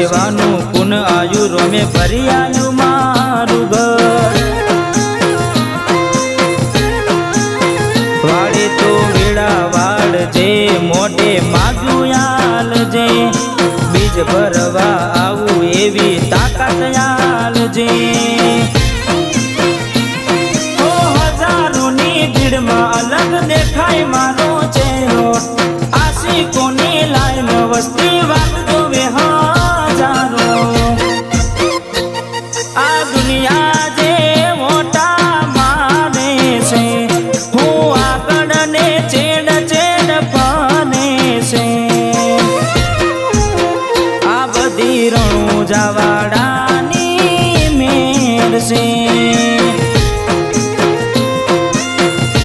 સેવાનું પુન આયુ રોમે ભરી આયુ મારું ઘર વાડે તો વેળા વાળજે મોઢે માગ્યું આલજે બીજ ભરવા આવું એવી તાકાત આલજે હજારોની ભીડમાં અલગ દેખાય મારો ચહેરો આશિકોની લાઈન વસ્તી વાગતો વે હજારો આ દુનિયા જે મોટા માને છે હું આગળ ને છે